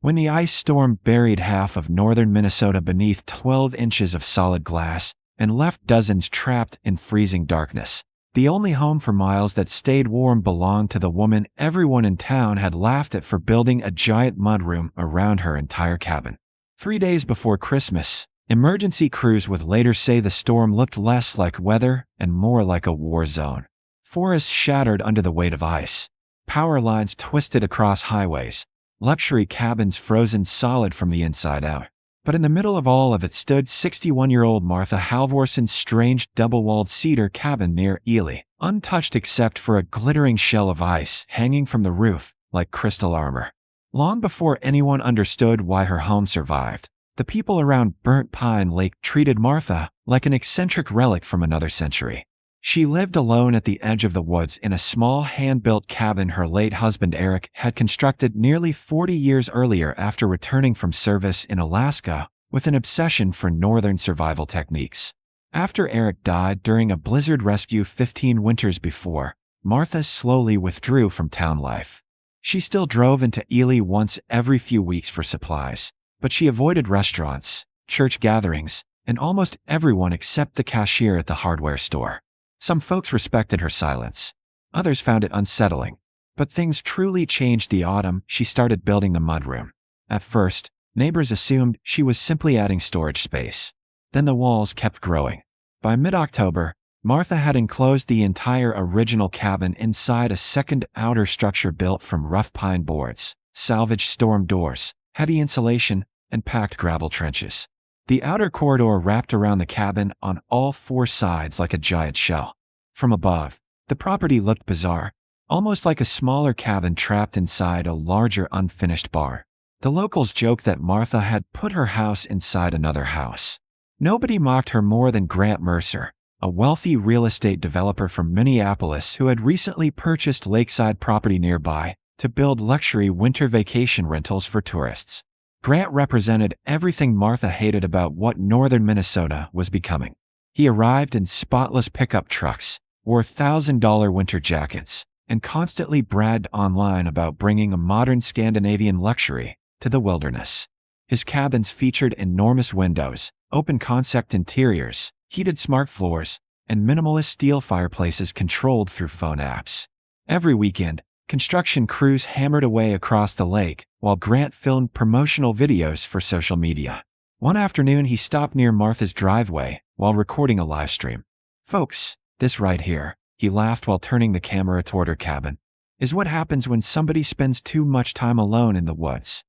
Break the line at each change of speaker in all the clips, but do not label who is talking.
When the ice storm buried half of northern Minnesota beneath 12 inches of solid glass and left dozens trapped in freezing darkness, the only home for miles that stayed warm belonged to the woman everyone in town had laughed at for building a giant mudroom around her entire cabin. 3 days before Christmas, emergency crews would later say the storm looked less like weather and more like a war zone. Forests shattered under the weight of ice. Power lines twisted across highways. Luxury cabins frozen solid from the inside out. But in the middle of all of it stood 61-year-old Martha Halvorson's strange double-walled cedar cabin near Ely, untouched except for a glittering shell of ice hanging from the roof like crystal armor. Long before anyone understood why her home survived, the people around Burnt Pine Lake treated Martha like an eccentric relic from another century. She lived alone at the edge of the woods in a small hand-built cabin her late husband Eric had constructed nearly 40 years earlier after returning from service in Alaska with an obsession for northern survival techniques. After Eric died during a blizzard rescue 15 winters before, Martha slowly withdrew from town life. She still drove into Ely once every few weeks for supplies, but she avoided restaurants, church gatherings, and almost everyone except the cashier at the hardware store. Some folks respected her silence. Others found it unsettling. But things truly changed the autumn she started building the mudroom. At first, neighbors assumed she was simply adding storage space. Then the walls kept growing. By mid-October, Martha had enclosed the entire original cabin inside a second outer structure built from rough pine boards, salvaged storm doors, heavy insulation, and packed gravel trenches. The outer corridor wrapped around the cabin on all 4 sides like a giant shell. From above, the property looked bizarre, almost like a smaller cabin trapped inside a larger unfinished bar. The locals joked that Martha had put her house inside another house. Nobody mocked her more than Grant Mercer, a wealthy real estate developer from Minneapolis who had recently purchased lakeside property nearby to build luxury winter vacation rentals for tourists. Grant represented everything Martha hated about what northern Minnesota was becoming. He arrived in spotless pickup trucks, wore $1,000 winter jackets, and constantly bragged online about bringing a modern Scandinavian luxury to the wilderness. His cabins featured enormous windows, open-concept interiors, heated smart floors, and minimalist steel fireplaces controlled through phone apps. Every weekend, construction crews hammered away across the lake, while Grant filmed promotional videos for social media. One afternoon he stopped near Martha's driveway while recording a live stream. "Folks, this right here," he laughed while turning the camera toward her cabin, "is what happens when somebody spends too much time alone in the woods."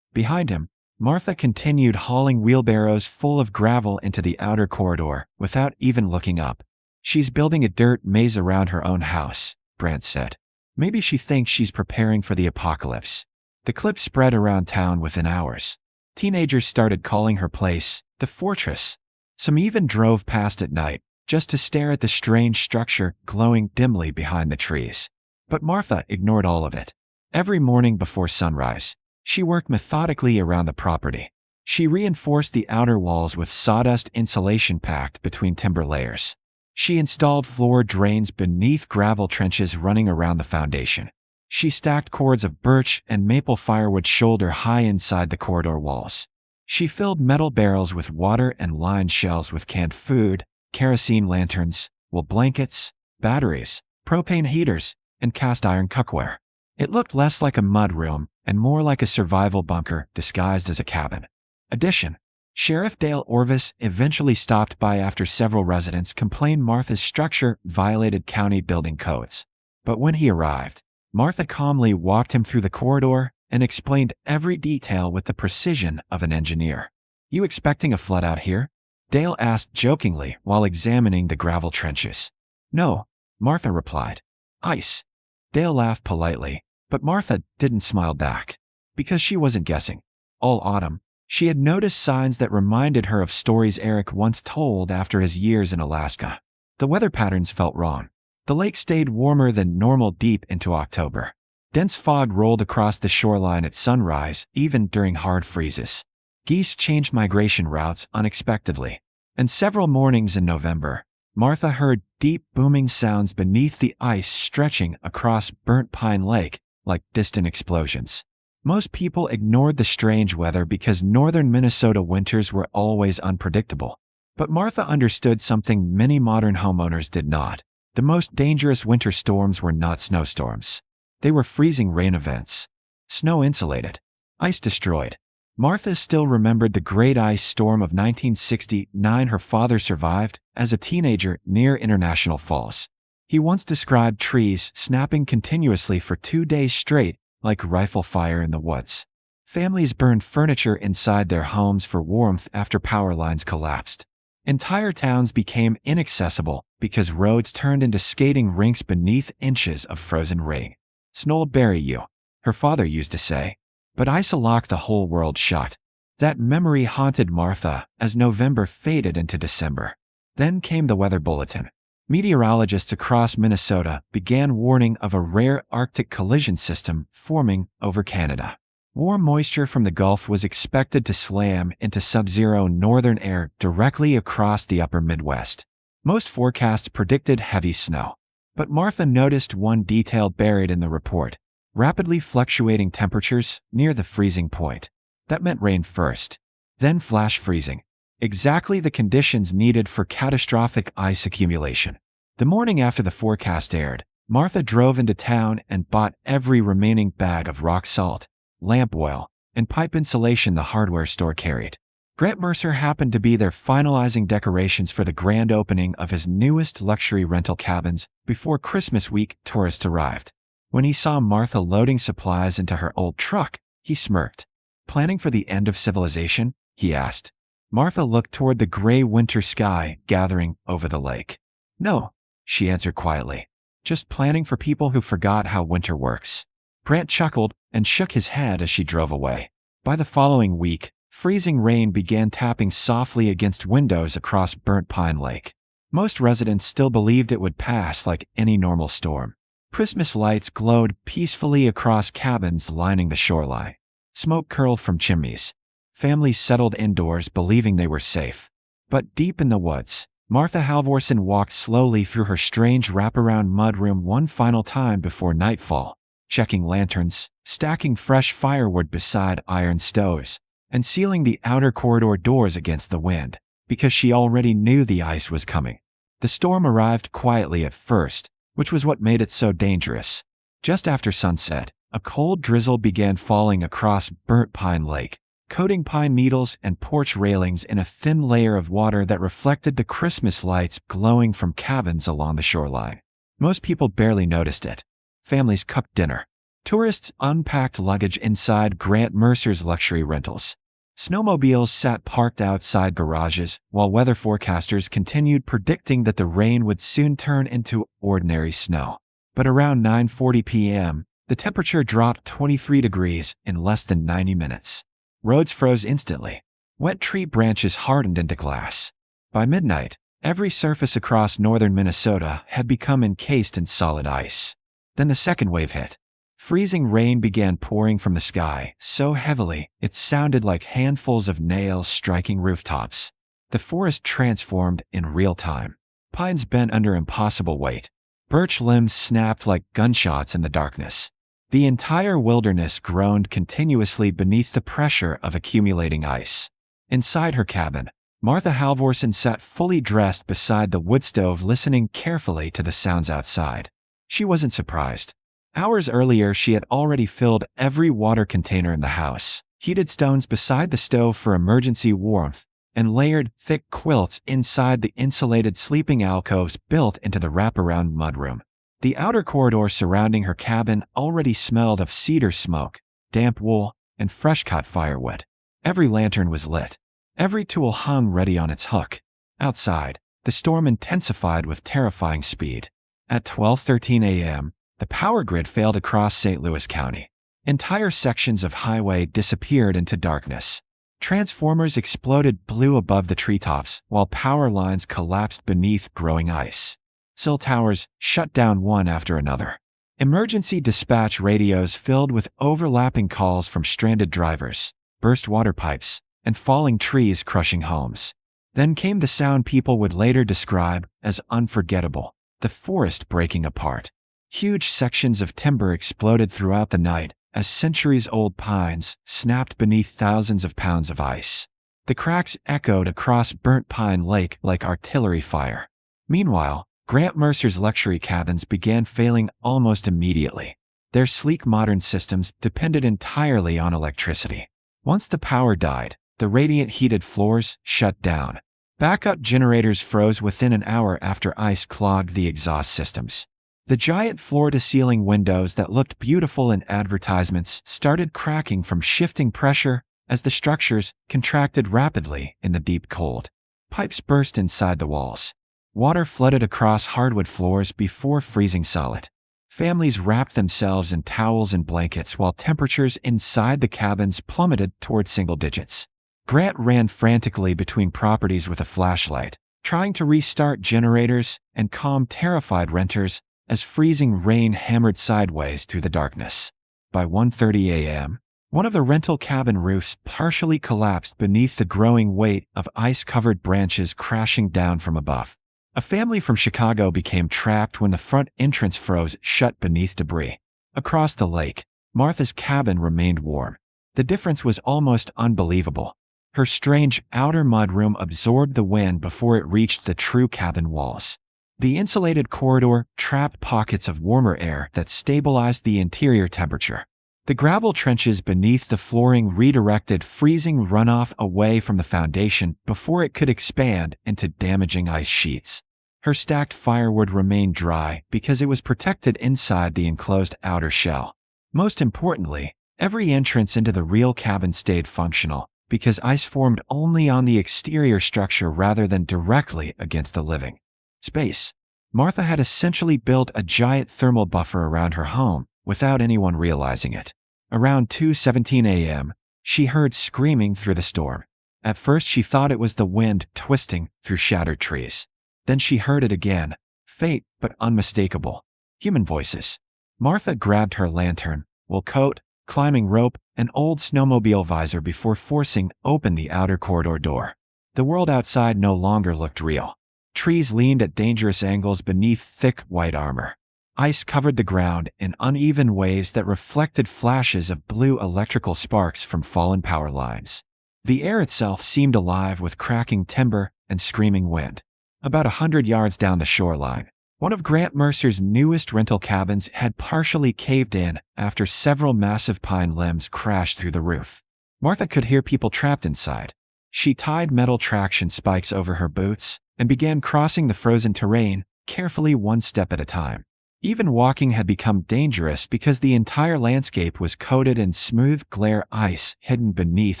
Behind him, Martha continued hauling wheelbarrows full of gravel into the outer corridor without even looking up. "She's building a dirt maze around her own house," Grant said. "Maybe she thinks she's preparing for the apocalypse." The clip spread around town within hours. Teenagers started calling her place the Fortress. Some even drove past at night, just to stare at the strange structure glowing dimly behind the trees. But Martha ignored all of it. Every morning before sunrise, she worked methodically around the property. She reinforced the outer walls with sawdust insulation packed between timber layers. She installed floor drains beneath gravel trenches running around the foundation. She stacked cords of birch and maple firewood shoulder high inside the corridor walls. She filled metal barrels with water and lined shelves with canned food, kerosene lanterns, wool blankets, batteries, propane heaters, and cast iron cookware. It looked less like a mudroom and more like a survival bunker disguised as a cabin. Addition. Sheriff Dale Orvis eventually stopped by after several residents complained Martha's structure violated county building codes. But when he arrived, Martha calmly walked him through the corridor and explained every detail with the precision of an engineer. "You expecting a flood out here?" Dale asked jokingly while examining the gravel trenches. "No," Martha replied. "Ice." Dale laughed politely, but Martha didn't smile back. Because she wasn't guessing. All autumn, she had noticed signs that reminded her of stories Eric once told after his years in Alaska. The weather patterns felt wrong. The lake stayed warmer than normal deep into October. Dense fog rolled across the shoreline at sunrise, even during hard freezes. Geese changed migration routes unexpectedly. And several mornings in November, Martha heard deep booming sounds beneath the ice stretching across Burnt Pine Lake like distant explosions. Most people ignored the strange weather because northern Minnesota winters were always unpredictable. But Martha understood something many modern homeowners did not. The most dangerous winter storms were not snowstorms. They were freezing rain events. Snow insulated. Ice destroyed. Martha still remembered the Great Ice Storm of 1969 her father survived as a teenager near International Falls. He once described trees snapping continuously for 2 days straight, like rifle fire in the woods. Families burned furniture inside their homes for warmth after power lines collapsed. Entire towns became inaccessible because roads turned into skating rinks beneath inches of frozen rain. "Snow'll bury you," her father used to say. But ice locked the whole world shut. That memory haunted Martha as November faded into December. Then came the weather bulletin. Meteorologists across Minnesota began warning of a rare Arctic collision system forming over Canada. Warm moisture from the Gulf was expected to slam into sub-zero northern air directly across the upper Midwest. Most forecasts predicted heavy snow. But Martha noticed one detail buried in the report: rapidly fluctuating temperatures near the freezing point. That meant rain first, then flash freezing. Exactly the conditions needed for catastrophic ice accumulation. The morning after the forecast aired, Martha drove into town and bought every remaining bag of rock salt, lamp oil, and pipe insulation the hardware store carried. Grant Mercer happened to be there finalizing decorations for the grand opening of his newest luxury rental cabins before Christmas week tourists arrived. When he saw Martha loading supplies into her old truck, he smirked. "Planning for the end of civilization?" he asked. Martha looked toward the gray winter sky gathering over the lake. "No," she answered quietly. "Just planning for people who forgot how winter works." Grant chuckled and shook his head as she drove away. By the following week, freezing rain began tapping softly against windows across Burnt Pine Lake. Most residents still believed it would pass like any normal storm. Christmas lights glowed peacefully across cabins lining the shoreline. Smoke curled from chimneys. Families settled indoors believing they were safe. But deep in the woods, Martha Halvorsen walked slowly through her strange wraparound mudroom one final time before nightfall, checking lanterns, stacking fresh firewood beside iron stoves, and sealing the outer corridor doors against the wind, because she already knew the ice was coming. The storm arrived quietly at first, which was what made it so dangerous. Just after sunset, a cold drizzle began falling across Burnt Pine Lake, coating pine needles and porch railings in a thin layer of water that reflected the Christmas lights glowing from cabins along the shoreline. Most people barely noticed it. Families cooked dinner. Tourists unpacked luggage inside Grant Mercer's luxury rentals. Snowmobiles sat parked outside garages, while weather forecasters continued predicting that the rain would soon turn into ordinary snow. But around 9:40 p.m., the temperature dropped 23 degrees in less than 90 minutes. Roads froze instantly. Wet tree branches hardened into glass. By midnight, every surface across northern Minnesota had become encased in solid ice. Then the second wave hit. Freezing rain began pouring from the sky, so heavily it sounded like handfuls of nails striking rooftops. The forest transformed in real time. Pines bent under impossible weight. Birch limbs snapped like gunshots in the darkness. The entire wilderness groaned continuously beneath the pressure of accumulating ice. Inside her cabin, Martha Halvorsen sat fully dressed beside the wood stove listening carefully to the sounds outside. She wasn't surprised. Hours earlier, she had already filled every water container in the house, heated stones beside the stove for emergency warmth, and layered thick quilts inside the insulated sleeping alcoves built into the wraparound mudroom. The outer corridor surrounding her cabin already smelled of cedar smoke, damp wool, and fresh-cut firewood. Every lantern was lit. Every tool hung ready on its hook. Outside, the storm intensified with terrifying speed. At 12:13 a.m., the power grid failed across St. Louis County. Entire sections of highway disappeared into darkness. Transformers exploded blue above the treetops, while power lines collapsed beneath growing ice. Cell towers shut down one after another. Emergency dispatch radios filled with overlapping calls from stranded drivers, burst water pipes, and falling trees crushing homes. Then came the sound people would later describe as unforgettable: the forest breaking apart. Huge sections of timber exploded throughout the night, as centuries-old pines snapped beneath thousands of pounds of ice. The cracks echoed across Burnt Pine Lake like artillery fire. Meanwhile, Grant Mercer's luxury cabins began failing almost immediately. Their sleek modern systems depended entirely on electricity. Once the power died, the radiant heated floors shut down. Backup generators froze within an hour after ice clogged the exhaust systems. The giant floor-to-ceiling windows that looked beautiful in advertisements started cracking from shifting pressure as the structures contracted rapidly in the deep cold. Pipes burst inside the walls. Water flooded across hardwood floors before freezing solid. Families wrapped themselves in towels and blankets while temperatures inside the cabins plummeted toward single digits. Grant ran frantically between properties with a flashlight, trying to restart generators and calm terrified renters as freezing rain hammered sideways through the darkness. By 1:30 a.m., one of the rental cabin roofs partially collapsed beneath the growing weight of ice-covered branches crashing down from above. A family from Chicago became trapped when the front entrance froze shut beneath debris. Across the lake, Martha's cabin remained warm. The difference was almost unbelievable. Her strange outer mudroom absorbed the wind before it reached the true cabin walls. The insulated corridor trapped pockets of warmer air that stabilized the interior temperature. The gravel trenches beneath the flooring redirected freezing runoff away from the foundation before it could expand into damaging ice sheets. Her stacked firewood remained dry because it was protected inside the enclosed outer shell. Most importantly, every entrance into the real cabin stayed functional because ice formed only on the exterior structure rather than directly against the living space. Martha had essentially built a giant thermal buffer around her home without anyone realizing it. Around 2:17 a.m., she heard screaming through the storm. At first she thought it was the wind twisting through shattered trees. Then she heard it again, faint but unmistakable. Human voices. Martha grabbed her lantern, wool coat, climbing rope, and old snowmobile visor before forcing open the outer corridor door. The world outside no longer looked real. Trees leaned at dangerous angles beneath thick white armor. Ice covered the ground in uneven waves that reflected flashes of blue electrical sparks from fallen power lines. The air itself seemed alive with cracking timber and screaming wind. About 100 yards down the shoreline, one of Grant Mercer's newest rental cabins had partially caved in after several massive pine limbs crashed through the roof. Martha could hear people trapped inside. She tied metal traction spikes over her boots and began crossing the frozen terrain, carefully one step at a time. Even walking had become dangerous because the entire landscape was coated in smooth glare ice hidden beneath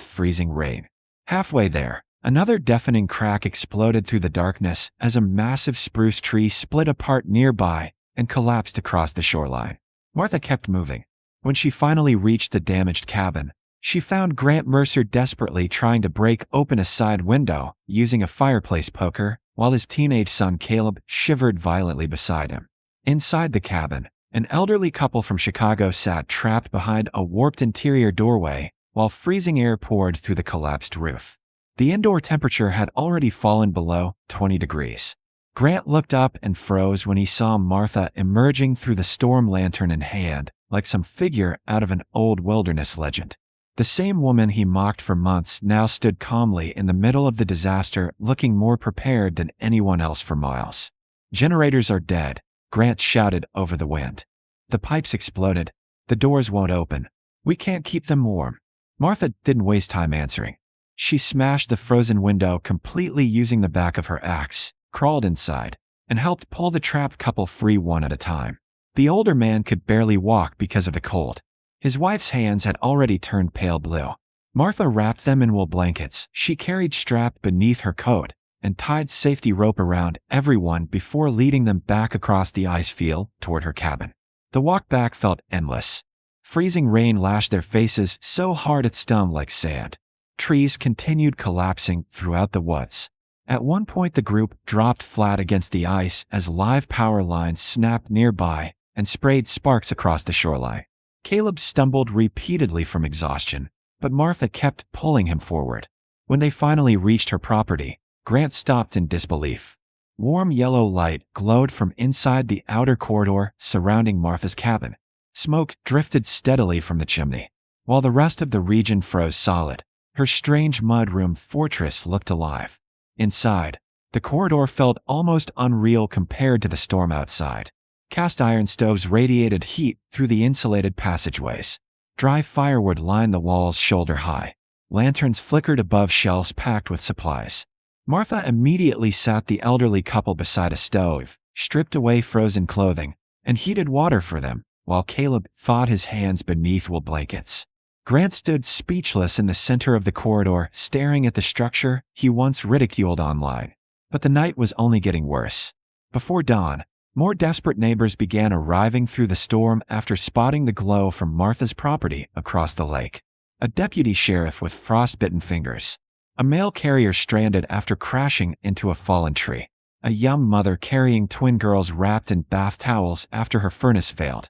freezing rain. Halfway there, another deafening crack exploded through the darkness as a massive spruce tree split apart nearby and collapsed across the shoreline. Martha kept moving. When she finally reached the damaged cabin, she found Grant Mercer desperately trying to break open a side window using a fireplace poker while his teenage son Caleb shivered violently beside him. Inside the cabin, an elderly couple from Chicago sat trapped behind a warped interior doorway while freezing air poured through the collapsed roof. The indoor temperature had already fallen below 20 degrees. Grant looked up and froze when he saw Martha emerging through the storm lantern in hand, like some figure out of an old wilderness legend. The same woman he mocked for months now stood calmly in the middle of the disaster, looking more prepared than anyone else for miles. "Generators are dead," Grant shouted over the wind. "The pipes exploded. The doors won't open. We can't keep them warm." Martha didn't waste time answering. She smashed the frozen window completely using the back of her axe, crawled inside, and helped pull the trapped couple free one at a time. The older man could barely walk because of the cold. His wife's hands had already turned pale blue. Martha wrapped them in wool blankets she carried strapped beneath her coat and tied safety rope around everyone before leading them back across the ice field toward her cabin. The walk back felt endless. Freezing rain lashed their faces so hard it stung like sand. Trees continued collapsing throughout the woods. At one point the group dropped flat against the ice as live power lines snapped nearby and sprayed sparks across the shoreline. Caleb stumbled repeatedly from exhaustion, but Martha kept pulling him forward. When they finally reached her property, Grant stopped in disbelief. Warm yellow light glowed from inside the outer corridor surrounding Martha's cabin. Smoke drifted steadily from the chimney. While the rest of the region froze solid, her strange mudroom fortress looked alive. Inside, the corridor felt almost unreal compared to the storm outside. Cast iron stoves radiated heat through the insulated passageways. Dry firewood lined the walls shoulder high. Lanterns flickered above shelves packed with supplies. Martha immediately sat the elderly couple beside a stove, stripped away frozen clothing, and heated water for them, while Caleb thawed his hands beneath wool blankets. Grant stood speechless in the center of the corridor, staring at the structure he once ridiculed online. But the night was only getting worse. Before dawn, more desperate neighbors began arriving through the storm after spotting the glow from Martha's property across the lake. A deputy sheriff with frostbitten fingers. A mail carrier stranded after crashing into a fallen tree. A young mother carrying twin girls wrapped in bath towels after her furnace failed.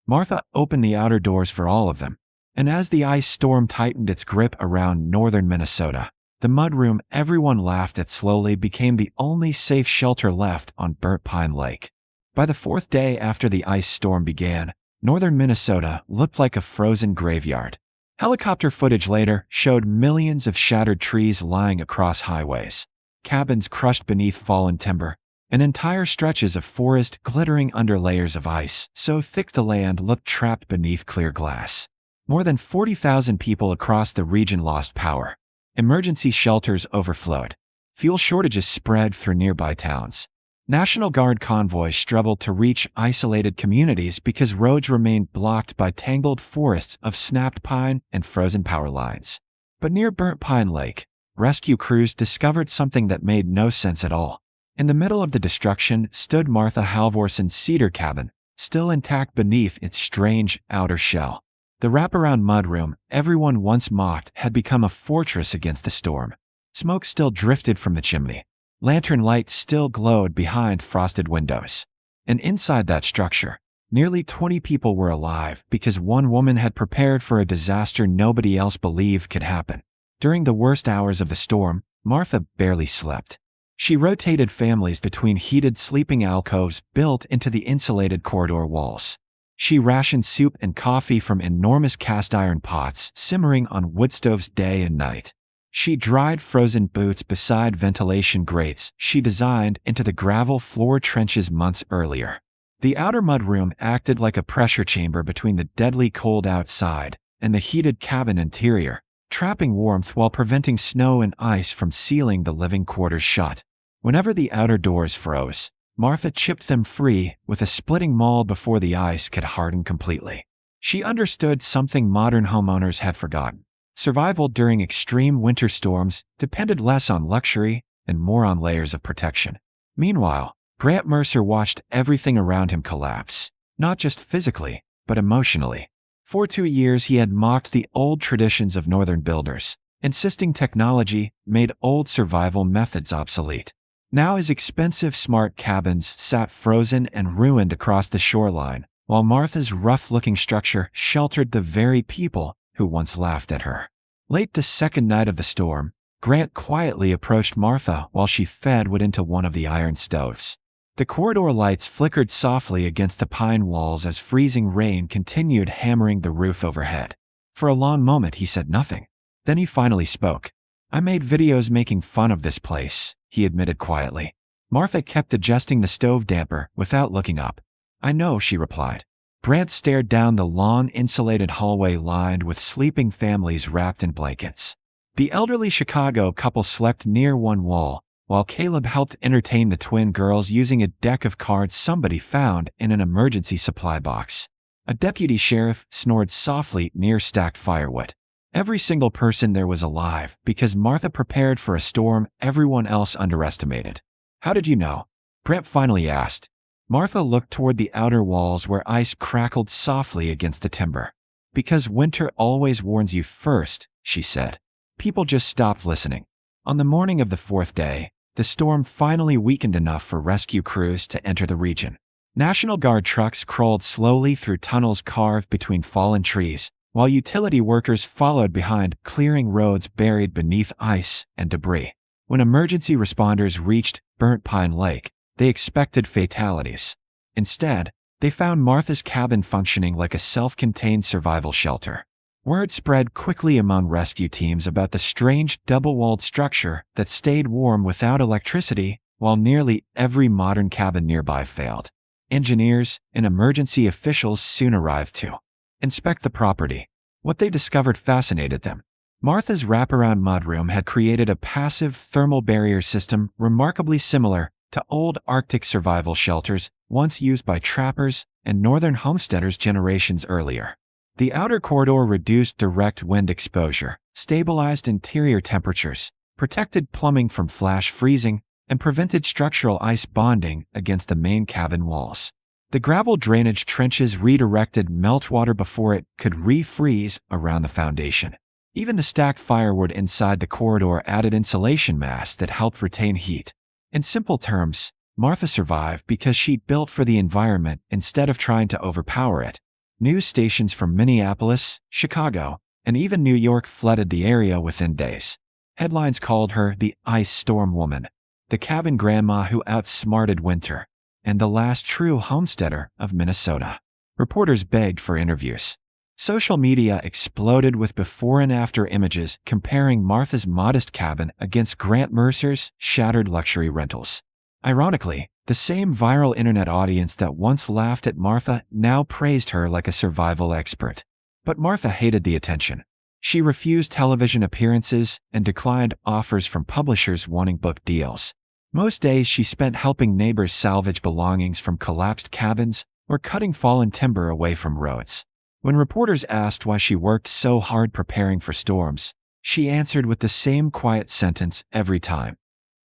Martha opened the outer doors for all of them. And as the ice storm tightened its grip around northern Minnesota, the mudroom everyone laughed at slowly became the only safe shelter left on Burnt Pine Lake. By the fourth day after the ice storm began, northern Minnesota looked like a frozen graveyard. Helicopter footage later showed millions of shattered trees lying across highways, cabins crushed beneath fallen timber, and entire stretches of forest glittering under layers of ice so thick the land looked trapped beneath clear glass. More than 40,000 people across the region lost power. Emergency shelters overflowed. Fuel shortages spread through nearby towns. National Guard convoys struggled to reach isolated communities because roads remained blocked by tangled forests of snapped pine and frozen power lines. But near Burnt Pine Lake, rescue crews discovered something that made no sense at all. In the middle of the destruction stood Martha Halvorson's cedar cabin, still intact beneath its strange outer shell. The wraparound mudroom everyone once mocked had become a fortress against the storm. Smoke still drifted from the chimney. Lantern lights still glowed behind frosted windows. And inside that structure, nearly 20 people were alive because one woman had prepared for a disaster nobody else believed could happen. During the worst hours of the storm, Martha barely slept. She rotated families between heated sleeping alcoves built into the insulated corridor walls. She rationed soup and coffee from enormous cast-iron pots simmering on wood stoves day and night. She dried frozen boots beside ventilation grates she designed into the gravel floor trenches months earlier. The outer mudroom acted like a pressure chamber between the deadly cold outside and the heated cabin interior, trapping warmth while preventing snow and ice from sealing the living quarters shut. Whenever the outer doors froze, Martha chipped them free with a splitting maul before the ice could harden completely. She understood something modern homeowners had forgotten. Survival during extreme winter storms depended less on luxury and more on layers of protection. Meanwhile, Grant Mercer watched everything around him collapse, not just physically, but emotionally. For 2 years he had mocked the old traditions of northern builders, insisting technology made old survival methods obsolete. Now his expensive smart cabins sat frozen and ruined across the shoreline, while Martha's rough-looking structure sheltered the very people who once laughed at her. Late the second night of the storm, Grant quietly approached Martha while she fed wood into one of the iron stoves. The corridor lights flickered softly against the pine walls as freezing rain continued hammering the roof overhead. For a long moment he said nothing. Then he finally spoke. "I made videos making fun of this place," he admitted quietly. Martha kept adjusting the stove damper without looking up. "I know," she replied. Grant stared down the long, insulated hallway lined with sleeping families wrapped in blankets. The elderly Chicago couple slept near one wall, while Caleb helped entertain the twin girls using a deck of cards somebody found in an emergency supply box. A deputy sheriff snored softly near stacked firewood. Every single person there was alive because Martha prepared for a storm everyone else underestimated. "How did you know?" Grant finally asked. Martha looked toward the outer walls where ice crackled softly against the timber. "Because winter always warns you first," she said. People just stopped listening. On the morning of the fourth day, the storm finally weakened enough for rescue crews to enter the region. National Guard trucks crawled slowly through tunnels carved between fallen trees, while utility workers followed behind, clearing roads buried beneath ice and debris. When emergency responders reached Burnt Pine Lake, they expected fatalities. Instead, They found Martha's cabin functioning like a self-contained survival shelter. Word spread quickly among rescue teams about the strange double-walled structure that stayed warm without electricity while nearly every modern cabin nearby failed. Engineers and emergency officials soon arrived to inspect the property. What they discovered fascinated them. Martha's wraparound mudroom had created a passive thermal barrier system remarkably similar to old Arctic survival shelters once used by trappers and northern homesteaders generations earlier. The outer corridor reduced direct wind exposure, stabilized interior temperatures, protected plumbing from flash freezing, and prevented structural ice bonding against the main cabin walls. The gravel drainage trenches redirected meltwater before it could refreeze around the foundation. Even the stacked firewood inside the corridor added insulation mass that helped retain heat. In simple terms, Martha survived because she built for the environment instead of trying to overpower it. News stations from Minneapolis, Chicago, and even New York flooded the area within days. Headlines called her the Ice Storm Woman, the cabin grandma who outsmarted winter, and the last true homesteader of Minnesota. Reporters begged for interviews. Social media exploded with before and after images comparing Martha's modest cabin against Grant Mercer's shattered luxury rentals. Ironically, the same viral internet audience that once laughed at Martha now praised her like a survival expert. But Martha hated the attention. She refused television appearances and declined offers from publishers wanting book deals. Most days she spent helping neighbors salvage belongings from collapsed cabins or cutting fallen timber away from roads. When reporters asked why she worked so hard preparing for storms, she answered with the same quiet sentence every time.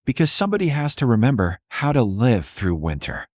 Because somebody has to remember how to live through winter.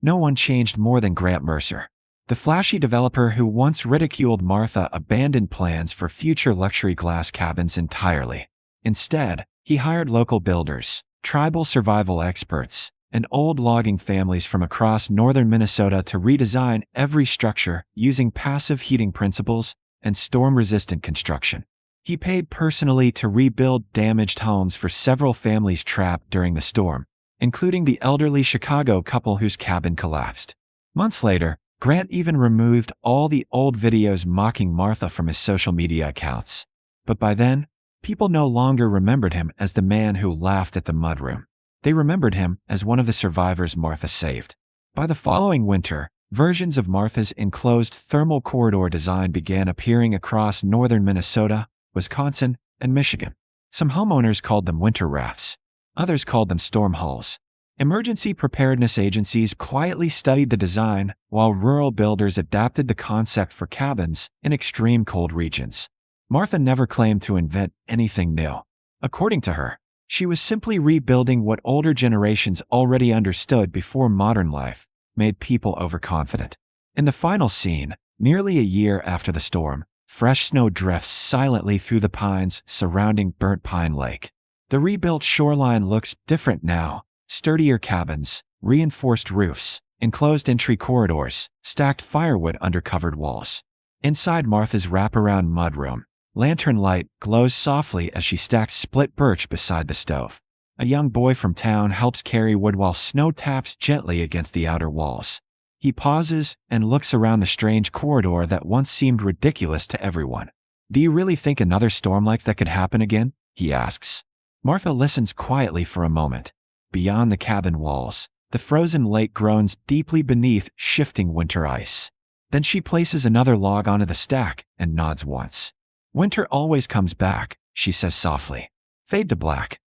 No one changed more than Grant Mercer. The flashy developer who once ridiculed Martha abandoned plans for future luxury glass cabins entirely. Instead, he hired local builders, tribal survival experts, and old logging families from across northern Minnesota to redesign every structure using passive heating principles and storm-resistant construction. He paid personally to rebuild damaged homes for several families trapped during the storm, including the elderly Chicago couple whose cabin collapsed. Months later, Grant even removed all the old videos mocking Martha from his social media accounts. But by then, people no longer remembered him as the man who laughed at the mudroom. They remembered him as one of the survivors Martha saved. By the following winter, versions of Martha's enclosed thermal corridor design began appearing across northern Minnesota, Wisconsin, and Michigan. Some homeowners called them winter rafts. Others called them storm hulls. Emergency preparedness agencies quietly studied the design, while rural builders adapted the concept for cabins in extreme cold regions. Martha never claimed to invent anything new. According to her, she was simply rebuilding what older generations already understood before modern life made people overconfident. In the final scene, nearly a year after the storm, fresh snow drifts silently through the pines surrounding Burnt Pine Lake. The rebuilt shoreline looks different now. Sturdier cabins, reinforced roofs, enclosed entry corridors, stacked firewood under covered walls. Inside Martha's wraparound mudroom, lantern light glows softly as she stacks split birch beside the stove. A young boy from town helps carry wood while snow taps gently against the outer walls. He pauses and looks around the strange corridor that once seemed ridiculous to everyone. "Do you really think another storm like that could happen again?" he asks. Martha listens quietly for a moment. Beyond the cabin walls, the frozen lake groans deeply beneath shifting winter ice. Then she places another log onto the stack and nods once. "Winter always comes back," she says softly. Fade to black.